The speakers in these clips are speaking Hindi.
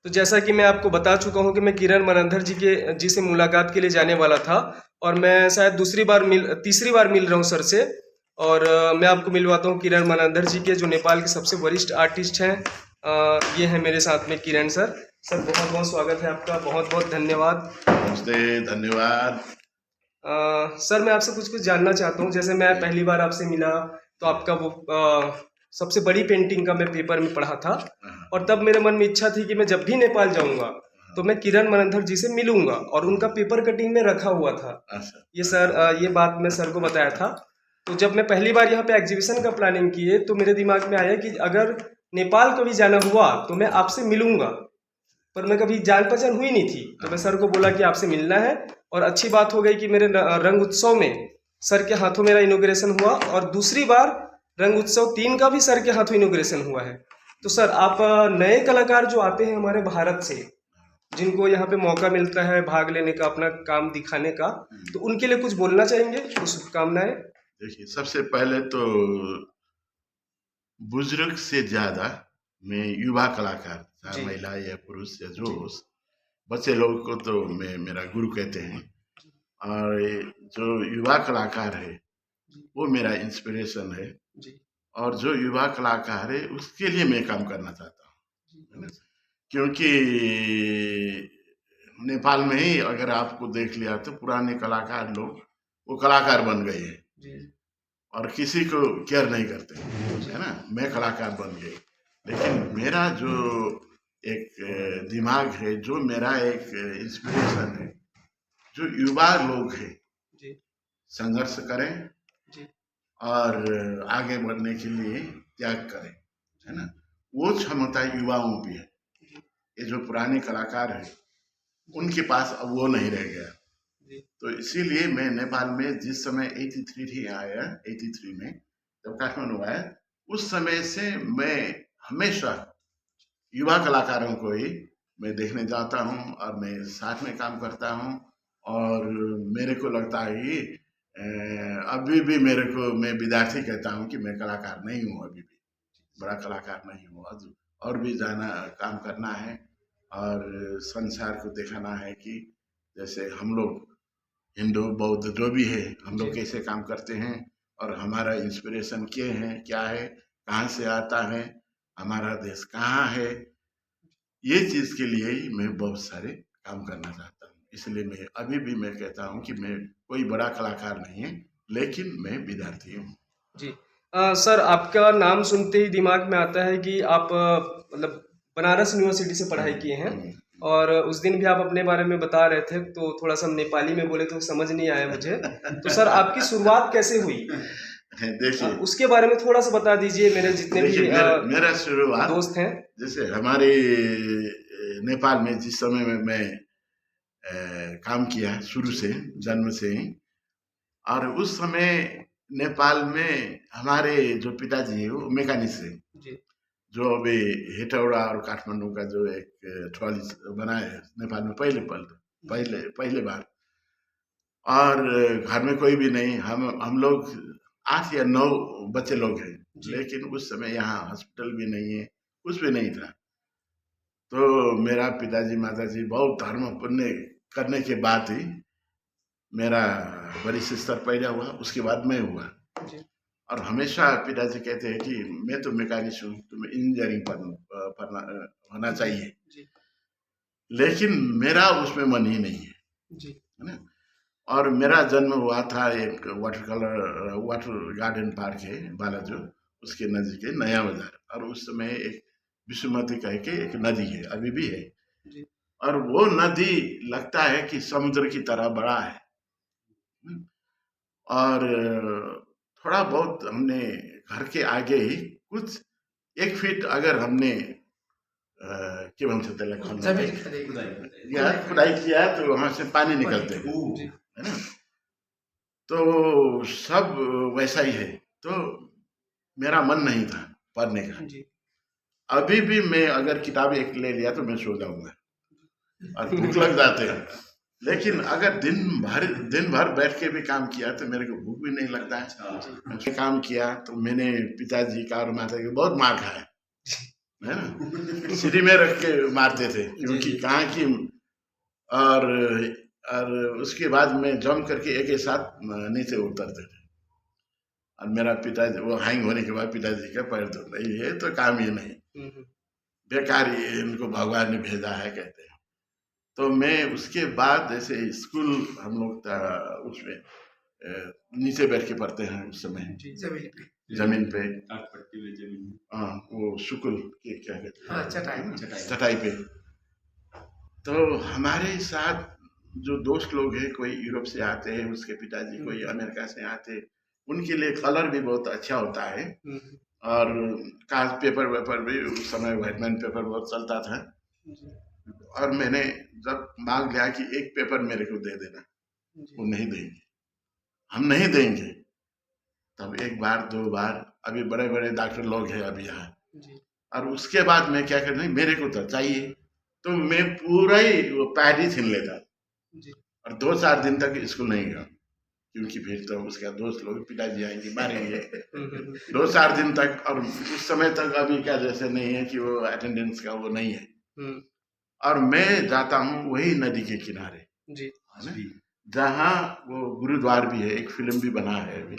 तो जैसा कि मैं आपको बता चुका हूँ कि मैं किरण मनंधर जी से मुलाकात के लिए जाने वाला था और मैं शायद तीसरी बार मिल रहा हूँ सर से। और मैं आपको मिलवाता हूँ किरण मनंधर जी के, जो नेपाल के सबसे वरिष्ठ आर्टिस्ट हैं। ये है मेरे साथ में किरण सर। सर बहुत बहुत स्वागत है आपका, बहुत बहुत धन्यवाद। नमस्ते, धन्यवाद। सर मैं आपसे कुछ जानना चाहता हूँ। जैसे मैं पहली बार आपसे मिला तो आपका वो सबसे बड़ी पेंटिंग का मैं पेपर में पढ़ा था, और तब मेरे मन में इच्छा थी कि मैं जब भी नेपाल जाऊंगा तो मैं किरण मनंधर जी से मिलूंगा, और उनका पेपर कटिंग में रखा हुआ था। ये सर ये बात मैं सर को बताया था। तो जब मैं पहली बार यहाँ पे एग्जीबिशन का प्लानिंग किए तो मेरे दिमाग में आया कि अगर नेपाल कभी जाना हुआ तो मैं आपसे मिलूंगा, पर मैं कभी जान पहचान हुई नहीं थी। तो मैं सर को बोला कि आपसे मिलना है, और अच्छी बात हो गई कि मेरे रंग उत्सव में सर के हाथों मेरा इनॉग्रेशन हुआ, और दूसरी बार रंग उत्सव 3 का भी सर के हाथों इनॉग्रेशन हुआ है। तो सर आप नए कलाकार जो आते हैं हमारे भारत से, जिनको यहाँ पे मौका मिलता है भाग लेने का, अपना काम दिखाने का, तो उनके लिए कुछ बोलना चाहेंगे, कुछ शुभकामनाएं? देखिए, सबसे पहले तो बुजुर्ग से ज्यादा मैं युवा कलाकार, चाहे महिला या पुरुष या जो हो, बच्चे लोग को तो मैं मेरा गुरु कहते हैं, और जो युवा कलाकार है वो मेरा इंस्पिरेशन है। और जो युवा कलाकार है उसके लिए मैं काम करना चाहता हूँ, क्योंकि नेपाल में ही अगर आपको देख लिया तो पुराने कलाकार लोग वो कलाकार बन गए हैं और किसी को केयर नहीं करते, है ना। मैं कलाकार बन गई, लेकिन मेरा जो एक दिमाग है, जो मेरा एक इंस्पिरेशन है, जो युवा लोग हैं संघर्ष करें और आगे बढ़ने के लिए त्याग करें, है ना। वो क्षमता युवाओं की है। ये जो पुराने कलाकार हैं उनके पास अब वो नहीं रह गया। तो इसीलिए मैं नेपाल में जिस समय 83 में जब काठमांडू आया, उस समय से मैं हमेशा युवा कलाकारों को ही मैं देखने जाता हूँ और मैं साथ में काम करता हूँ। और मेरे को लगता है कि अभी भी मैं विद्यार्थी कहता हूँ कि मैं कलाकार नहीं हूँ, अभी भी बड़ा कलाकार नहीं हूँ। और भी जाना काम करना है और संसार को दिखाना है कि जैसे हम लोग हिंदू बौद्ध जो भी है, हम लोग कैसे काम करते हैं और हमारा इंस्पिरेशन क्या है, कहाँ से आता है, हमारा देश कहाँ है। ये चीज के लिए ही मैं बहुत सारे काम करना चाहता हूँ। इसलिए मैं अभी भी मैं कहता हूँ कि मैं कोई बड़ा कलाकार नहीं है, लेकिन मैं विद्यार्थी हूँ। जी सर, आपका नाम सुनते ही दिमाग में आता है कि आप मतलब बनारस यूनिवर्सिटी से पढ़ाई किए हैं, और उस दिन भी आप अपने बारे में बता रहे थे, तो थोड़ा सा नेपाली में बोले तो समझ नहीं आया मुझे। तो सर आपकी शुरुआत कैसे हुई, देखिए उसके बारे में थोड़ा सा बता दीजिए। मेरे जितने भी मेरा शुरुआत दोस्त हैं, जैसे हमारे नेपाल में जिस समय में मैं काम किया शुरू से, जन्म से ही, और उस समय नेपाल में हमारे जो पिताजी है वो मैकेनिक्स है, जो अभी हेटौडा और काठमांडू का जो एक ट्रॉली बनाए है नेपाल में पहले बार। और घर में कोई भी नहीं, हम लोग 8 या 9 बच्चे लोग हैं, लेकिन उस समय यहाँ हॉस्पिटल भी नहीं है, कुछ भी नहीं था। तो मेरा पिताजी माताजी बहुत धर्म पुण्य करने के बाद ही मेरा वरिष्ठ स्तर पैदा हुआ, उसके बाद मैं हुआ। और हमेशा पिताजी कहते हैं कि मैं तो मैकेनिक हूँ, तुम्हें इंजीनियरिंग पढ़ना होना चाहिए, लेकिन मेरा उसमें मन ही नहीं है ना। और मेरा जन्म हुआ था एक वाटर गार्डन पार्क है बालाजू, उसके नजदीक है नया बाजार, और उस समय एक विश्वमती कह के एक नदी है, अभी भी है, और वो नदी लगता है कि समुद्र की तरह बड़ा है। और थोड़ा बहुत हमने घर के आगे ही कुछ 1 फीट अगर हमने क्या बोलते खुदाई किया तो वहां से पानी निकलते है ना। तो सब वैसा ही है। तो मेरा मन नहीं था पढ़ने का। अभी भी मैं अगर किताब एक ले लिया तो मैं सो जाऊंगा और भूख लग जाते हैं, लेकिन अगर दिन भर बैठ के भी काम किया तो मेरे को भूख भी नहीं लगता है। काम किया तो मैंने पिताजी का और माता की बहुत मार खाया, है ना, सीढ़ी में रख के मारते थे, क्योंकि कहाँ की और उसके बाद में जम करके एक ही साथ नीचे उतरते थे। और मेरा पिताजी वो हैंग होने के बाद पिताजी का पैर धो रही है तो काम ही नहीं, बेकार ही इनको भगवान ने भेजा है कहते हैं। तो मैं उसके बाद जैसे स्कूल हम लोग उसमें नीचे बैठ के पढ़ते हैं उस समय, जमीन पे, हाँ वो शुक्ल के क्या कहते हैं, चटाई पे। तो हमारे साथ जो दोस्त लोग हैं, कोई यूरोप से आते हैं, उसके पिताजी कोई अमेरिका से आते, उनके लिए कलर भी बहुत अच्छा होता है। और कागज पेपर वेपर भी उस समय व्हाइटमैन पेपर बहुत चलता था। और मैंने जब मांग लिया कि एक पेपर मेरे को दे देना, वो नहीं देंगे, हम नहीं देंगे। तब एक बार दो बार, अभी बड़े बड़े डॉक्टर लोग हैं अभी यहाँ, और उसके बाद मैं क्या करना, मेरे को तो चाहिए, तो मैं पूरा ही वो पैड ही छीन लेता और 2-4 दिन तक स्कूल नहीं गया, क्योंकि फिर तो उसका दोस्त लोग पिताजी आएंगे मारेंगे 2-4 दिन तक। और उस समय तक अभी क्या जैसे नहीं है कि वो अटेंडेंस का वो नहीं है। और मैं जाता हूँ वही नदी के किनारे, जहाँ वो गुरुद्वार भी है, एक फिल्म भी बना है अभी,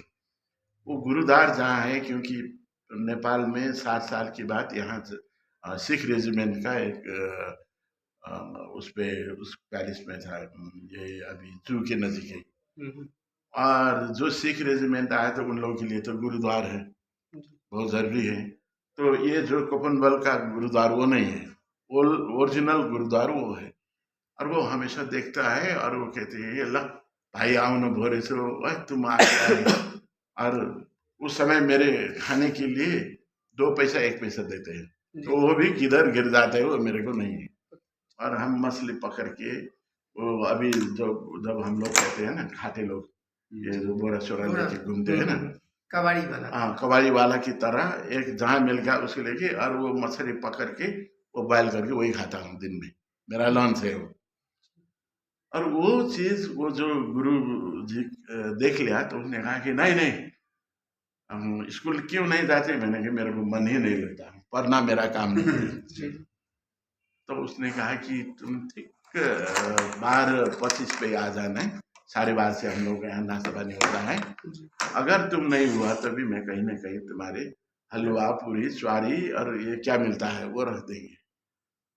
वो गुरुद्वार जहाँ है, क्योंकि नेपाल में 7 साल की बात यहाँ सिख रेजिमेंट का एक उस पैलेस में था, ये अभी जू के नजीक है। और जो सिख रेजिमेंट आया तो उन लोगों के लिए तो गुरुद्वार है, बहुत जरूरी है। तो ये जो कपनबल का गुरुद्वार वो नहीं है, वो ओरिजिनल गुरुद्वार वो है। और वो हमेशा देखता है और वो कहते हैं, ये ल भाई आओ न भोरे से, तुम आ गए। और उस समय मेरे खाने के लिए 2 पैसा 1 पैसा देते हैं, तो वो भी किधर गिर जाते हैं, वो मेरे को नहीं है। और हम मछली पकड़ के वो अभी जब हम लोग कहते हैं ना खाते लोग, ये जो बोरा चोरा लेके घूमते हैं ना, कबाड़ी वाला, हाँ कबाड़ी वाला की तरह, एक जहाँ मिल गया उसको लेके और वो मछली पकड़ के वो बॉयल करके वही खाता हूँ दिन में, मेरा लंच है वो। और वो चीज वो जो गुरु जी देख लिया तो उसने कहा कि नहीं नहीं, हम स्कूल क्यों नहीं जाते। मैंने कहा मेरे को मन ही नहीं लगता, पढ़ना मेरा काम नहीं है। तो उसने कहा कि तुम ठीक 12:25 पे आ जाना है, 12:30 से हम लोग यहाँ नाश्ता पानी होता है। अगर तुम नहीं हुआ तो भी मैं कहीं ना कहीं तुम्हारे हलवा पूरी स्वारी और ये क्या मिलता है वो रख देंगे।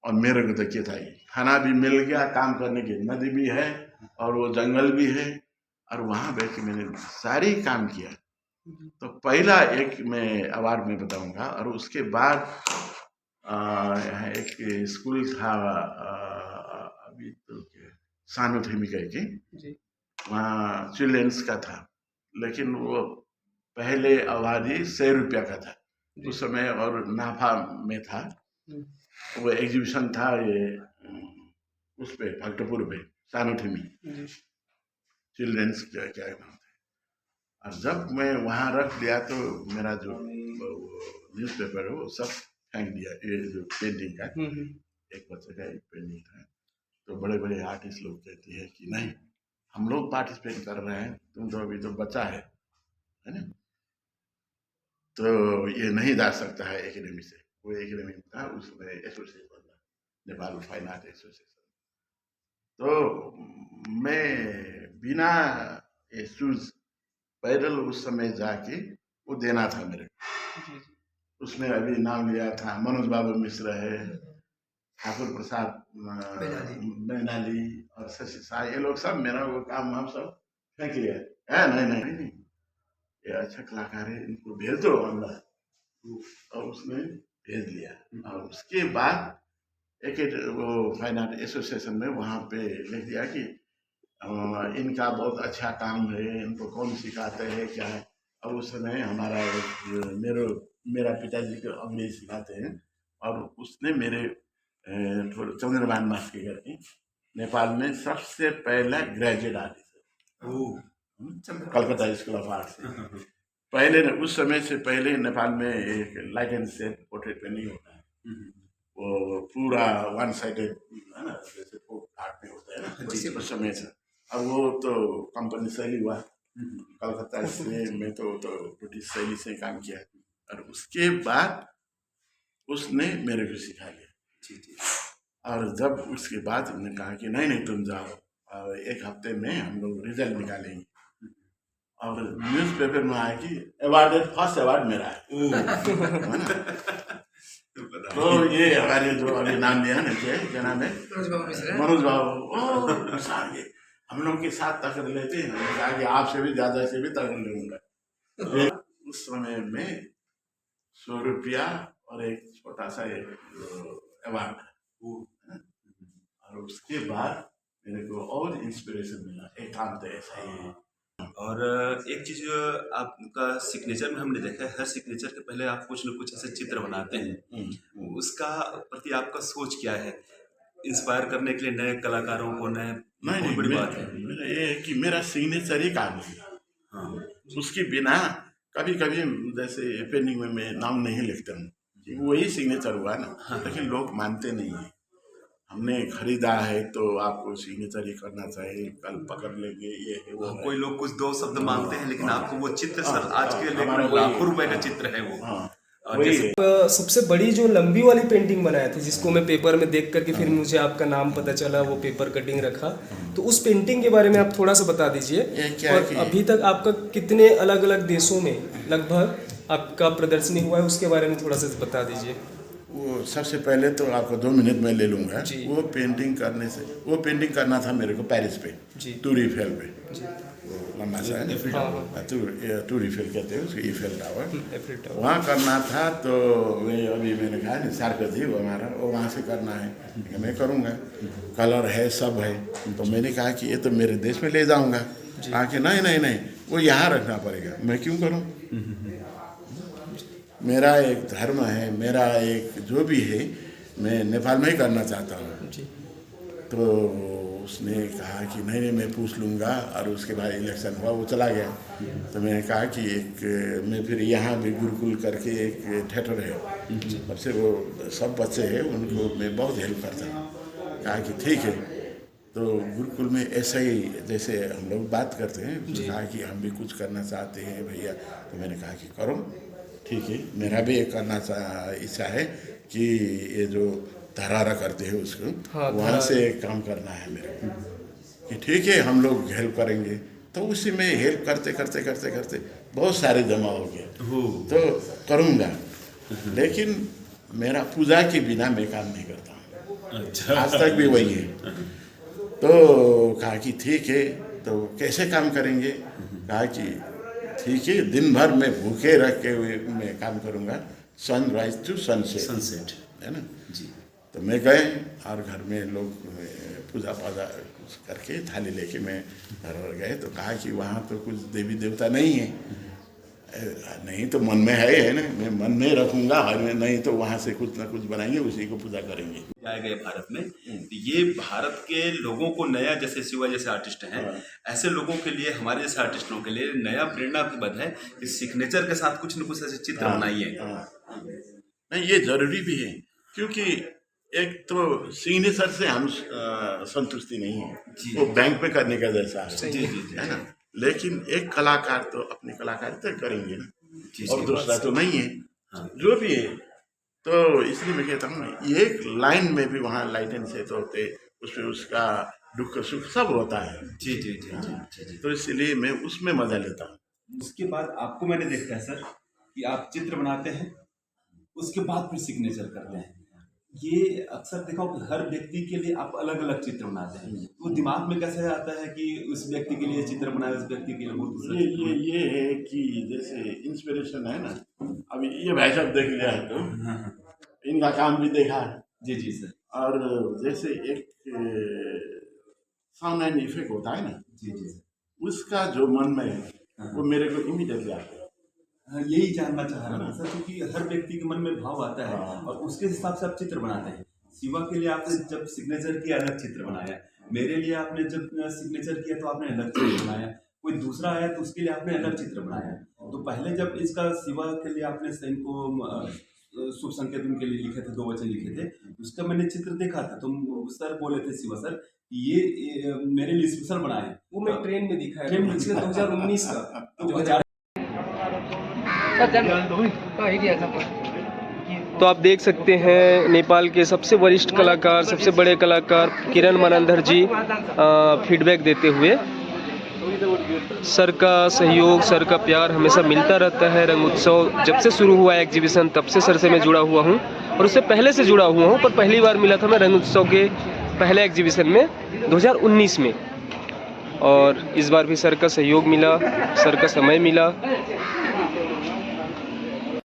और मेरे को तो क्या था, खाना भी मिल गया, काम करने की नदी भी है और वो जंगल भी है, और वहाँ बैठ के मैंने सारी काम किया। तो पहला एक मैं अवार्ड में बताऊंगा। और उसके बाद यहाँ एक स्कूल था अभी तो सानो थेमी के, वहाँ चिल्ड्रेंस का था, लेकिन वो पहले अवार्ड ही 100 रुपया का था उस समय, और नाफा में था वो एग्जीबिशन था, ये उस पे भक्तपुर पे सानो थेमी चिल्ड्रेंस क्या नाम था। और जब मैं वहाँ रख दिया तो मेरा जो न्यूज़पेपर है वो सब फेंक दिया। ये जो पेंटिंग का एक बच्चे का एक पेंटिंग था, तो बड़े बड़े आर्टिस्ट लोग कहते हैं कि नहीं हम लोग पार्टिसिपेट कर रहे हैं, तुम तो अभी तो बच्चा है ना, तो ये नहीं जा सकता है एकेडमी से। वो एकेडमी था उसमें एसोसिएशन था, नेपाल फाइन आर्ट एसोसिएशन। तो मैं बिना शूज पैदल उस समय जाके वो देना था मेरे को। उसमें अभी नाम लिया था मनोज बाबू मिश्र है, ठाकुर प्रसाद मैनाली और शशि शाह, ये लोग सब मेरा वो काम हम सब फेंक लिया है। नहीं, ये अच्छा कलाकार है, इनको भेज दो अंदर। और उसने भेज लिया। और उसके बाद एक वो फाइन आर्ट एसोसिएशन में वहाँ पे लिख दिया कि इनका बहुत अच्छा काम है, इनको कौन सिखाते हैं क्या है। और उस समय हमारा मेरा पिताजी को अंग्रेजी सिखाते हैं, और उसने मेरे चंद्रभान मास्टर के करके नेपाल में सबसे पहला graduate artist Calcutta school of art से पहले, उस समय से पहले नेपाल में एक light and shape portrait painting होता है, वो पूरा 1 साइडेड है ना, जैसे आर्ट में होता है ना, उस समय से। अब वो तो कंपनी शैली हुआ कलकत्ता से, मैं तो ब्रिटिश शैली से काम किया। और उसके बाद उसने मेरे को सिखा लिया। जी जी। और जब उसके बाद उन्होंने कहा कि नहीं नहीं तुम जाओ, और 1 हफ्ते में हम लोग रिजल्ट निकालेंगे, और न्यूज़पेपर में आया कि फर्स्ट अवार्ड मेरा है ना। तो ये हमारे जो अभी नाम लिया ना, क्या नाम है, मनोज बाबू, सारे हम लोग के साथ तकड़ लेते हैं। हमने कहा कि आपसे भी ज्यादा से भी तकड़ लूंगा। उस समय में 100 रुपया और एक छोटा सा अवार्ड, और उसके बाद मेरे को और इंस्पिरेशन मिला, एक काम तो ऐसा ही है। और एक चीज आपका सिग्नेचर में हमने देखा है, हर सिग्नेचर के पहले आप कुछ न कुछ ऐसे चित्र बनाते हैं, उसका प्रति आपका सोच क्या है? इंस्पायर करने के लिए नए कलाकारों को, नए, नहीं, बड़ी बात है। मेरा ये है कि मेरा सिग्नेचर ही काम है। हाँ, उसके बिना कभी कभी जैसे पेंटिंग में मैं नाम नहीं लिखता हूँ, वही सिग्नेचर हुआ ना। हाँ। लेकिन लोग मानते नहीं है। हमने खरीदा है तो आपको सिग्नेचर ही करना चाहिए, कल पकड़ लेंगे ये है वो है। कोई लोग कुछ 2 शब्द मांगते हैं, लेकिन आपको वो चित्र सर हाँ, आज के लिए हमारा लाखों रुपए का चित्र है वो। हाँ, और वही जैसे है। सबसे बड़ी जो लंबी वाली पेंटिंग बनाया था, जिसको मैं पेपर में देख करके फिर मुझे आपका नाम पता चला, वो पेपर कटिंग रखा, तो उस पेंटिंग के बारे में आप थोड़ा सा बता दीजिए। ये क्या और कि अभी तक आपका कितने अलग अलग देशों में लगभग आपका प्रदर्शनी हुआ है, उसके बारे में थोड़ा सा बता दीजिए। वो सबसे पहले तो आपको 2 मिनट में ले लूँगा। जी। वो पेंटिंग करना था मेरे को पेरिस पे, जी। टूर ईफेल पे, जी। लंबा सा है ना, हाँ, टूर ईफेल कहते हैं उसको, ईफेल टावर। Eiffel tower. वहाँ करना था, तो वे अभी मैंने कहा ना सार्कोजी वो हमारा, वो वहाँ से करना है, मैं करूँगा, कलर है सब है। तो मैंने कहा कि ये तो मेरे देश में ले जाऊँगा। कहा कि नहीं नहीं नहीं, वो यहाँ रखना पड़ेगा। मैं क्यों करूँ, मेरा एक धर्म है, मेरा एक जो भी है, मैं नेपाल में ही करना चाहता हूँ। जी। तो उसने कहा कि नहीं नहीं मैं पूछ लूँगा, और उसके बाद इलेक्शन हुआ, वो चला गया। तो मैंने कहा कि मैं फिर यहाँ भी गुरुकुल करके एक थिएटर है, तब से वो सब बच्चे हैं, उनको मैं बहुत हेल्प करता हूँ। कहा कि ठीक है, तो गुरुकुल में ऐसा ही जैसे हम लोग बात करते हैं, तो कहा कि हम भी कुछ करना चाहते हैं भैया। तो मैंने कहा कि करो, ठीक है, मेरा भी एक करना इच्छा है कि ये जो धरारा करते हैं उसको, हाँ, वहाँ से काम करना है मेरे को, कि ठीक है हम लोग हेल्प करेंगे। तो उसी में हेल्प करते करते करते करते बहुत सारे जमा हो गए, तो करूँगा। लेकिन मेरा पूजा के बिना मैं काम नहीं करता हूँ। अच्छा, आज तक भी वही है। तो कहा कि ठीक है, तो कैसे काम करेंगे? कहा कि ठीक है, दिन भर मैं भूखे रख के मैं काम करूँगा, सनराइज टू सनसेट, है ना जी। तो मैं गए, और घर में लोग पूजा पाजा करके थाली लेके मैं घर गए। तो कहा कि वहाँ तो कुछ देवी देवता नहीं है। नहीं तो मन में है ना, मैं मन में रखूँगा, और नहीं तो वहाँ से कुछ ना कुछ बनाएंगे, उसी को पूजा करेंगे। आए गए भारत में, ये भारत के लोगों को नया, जैसे शिवा जैसे आर्टिस्ट हैं, ऐसे लोगों के लिए, हमारे जैसे आर्टिस्टों के लिए नया प्रेरणा की बात है कि सिग्नेचर के साथ कुछ न कुछ ऐसे चित्र बनाइए। नहीं, ये जरूरी भी है, क्योंकि एक तो सिग्नेचर से हम संतुष्टि नहीं है, वो बैंक में करने का जैसा है, जी जी जी, है ना। लेकिन एक कलाकार तो अपनी कलाकारिता करेंगे ना, जी, और जी, दूसरा तो नहीं है, हाँ। जो भी है। तो इसलिए मैं कहता हूँ, एक लाइन में भी वहाँ लाइटें से तो होते, उसमें उसका दुख सुख सब होता है। जी जी जी जी जी जी। तो इसलिए मैं उसमें मजा लेता हूँ। उसके बाद आपको मैंने देखा है सर कि आप चित्र बनाते हैं, उसके बाद फिर सिग्नेचर करते हैं। ये अक्सर देखा हो कि हर व्यक्ति के लिए आप अलग अलग चित्र बनाते हैं, तो दिमाग में कैसे आता है कि उस व्यक्ति के लिए चित्र बनाए, उस व्यक्ति के लिए वो दूसरा चित्र बनाए? ये है कि जैसे इंस्पिरेशन है ना, अभी ये भाई साहब देख लिया है, तो हाँ हाँ, इनका काम भी देखा है। जी जी सर, और जैसे एक साउंड एंड इफेक्ट होता है ना, जी जी सर, उसका जो मन में है वो मेरे को इमीडिएटली आता है। हाँ, यही जानना चाह रहा था सर, क्योंकि हर व्यक्ति के मन में भाव आता है हाँ। और उसके हिसाब से आप चित्र बनाते हैं। शिवा के लिए आपने जब सिग्नेचर किया, अलग चित्र बनाया, मेरे लिए आपने जब सिग्नेचर किया तो आपने अलग चित्र बनाया, कोई दूसरा आया तो उसके लिए आपने अलग चित्र बनाया। तो पहले जब इसका शिवा के लिए आपने इनको शुभ संकेत उनके लिए लिखे थे, 2 वचन लिखे थे, उसका मैंने चित्र देखा था, तो सर बोले थे शिवा सर ये मेरे लिए स्पेशल बनाए। वो मैं ट्रेन में दिखा ट्रेन में पिछले 2019 का, 2000 तो आप देख सकते हैं नेपाल के सबसे वरिष्ठ कलाकार, सबसे बड़े कलाकार किरण मनंधर जी फीडबैक देते हुए। सर का सहयोग, सर का प्यार हमेशा मिलता रहता है। रंग उत्सव जब से शुरू हुआ एग्जीबिशन तब से सर से मैं जुड़ा हुआ हूँ और उससे पहले से जुड़ा हुआ हूँ, पर पहली बार मिला था मैं रंग उत्सव के पहले एग्जीबिशन में 2019 में। और इस बार भी सर का सहयोग मिला, सर का समय मिला